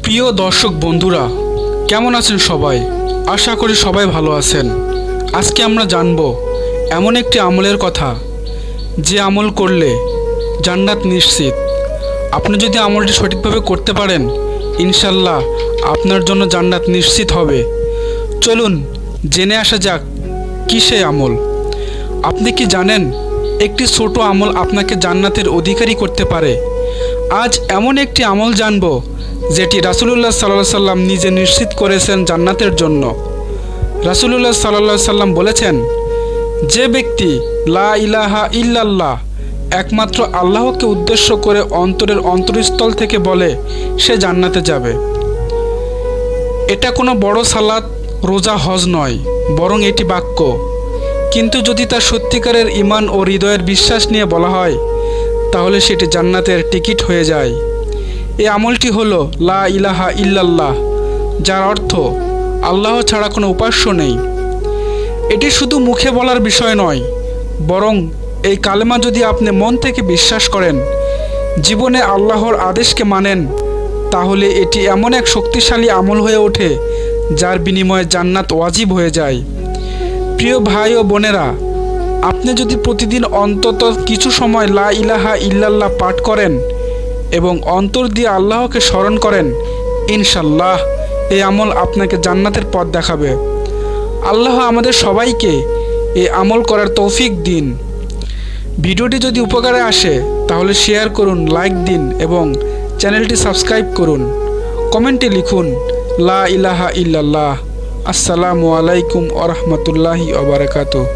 প্রিয় দর্শক বন্ধুরা, কেমন আছেন সবাই? আশা করি সবাই ভালো আছেন। আজকে আমরা জানব এমন একটি আমলের কথা, যে আমল করলে জান্নাত নিশ্চিত। আপনি যদি আমলটি সঠিকভাবে করতে পারেন, ইনশাল্লাহ আপনার জন্য জান্নাত নিশ্চিত হবে। চলুন জেনে আসা যাক কী সেই আমল। আপনি কি জানেন একটি ছোট আমল আপনাকে জান্নাতের অধিকারী করতে পারে? আজ এমন একটি আমল জানব যেটি রাসূলুল্লাহ সাল্লাল্লাহু আলাইহি সাল্লাম নিজে নিশ্চিত করেছেন জান্নাতের জন্য। রাসূলুল্লাহ সাল্লাল্লাহু আলাইহি সাল্লাম বলেছেন, যে ব্যক্তি লা ইলাহা ইল্লাল্লাহ একমাত্র আল্লাহকে উদ্দেশ্য করে অন্তরের অন্তরস্থল থেকে বলে, সে জান্নাতে যাবে। এটা কোনো বড় সালাত, রোজা, হজ নয়, বরং এটি বাক্য। কিন্তু যদি তার সত্যিকারের ঈমান ও হৃদয়ের বিশ্বাস নিয়ে বলা হয়, তাহলে সেটি জান্নাতের টিকিট হয়ে যায়। এই আমলটি হলো লা ইলাহা ইল্লাল্লাহ, যার অর্থ আল্লাহ ছাড়া কোনো উপাস্য নেই। এটি শুধু মুখে বলার বিষয় নয়, বরং এই কালেমা যদি আপনি মন থেকে বিশ্বাস করেন, জীবনে আল্লাহর আদেশকে মানেন, তাহলে এটি এমন এক শক্তিশালী আমল হয়ে ওঠে যার বিনিময়ে জান্নাত ওয়াজিব হয়ে যায়। প্রিয় ভাই ও বোনেরা, আপনি যদি প্রতিদিন অন্তত কিছু সময় লা ইলাহা ইল্লাল্লাহ পাঠ করেন এবং অন্তর দিয়ে আল্লাহকে স্মরণ করেন, ইনশাল্লাহ এই আমল আপনাকে জান্নাতের পথ দেখাবে। আল্লাহ আমাদের সবাইকে এই আমল করার তৌফিক দিন। ভিডিওটি যদি উপকারে আসে তাহলে শেয়ার করুন, লাইক দিন এবং চ্যানেলটি সাবস্ক্রাইব করুন। কমেন্টে লিখুন লা ইলাহা ইল্লাল্লাহ। আসসালামু আলাইকুম ওয়া রাহমাতুল্লাহি ওয়া বারাকাতুহু।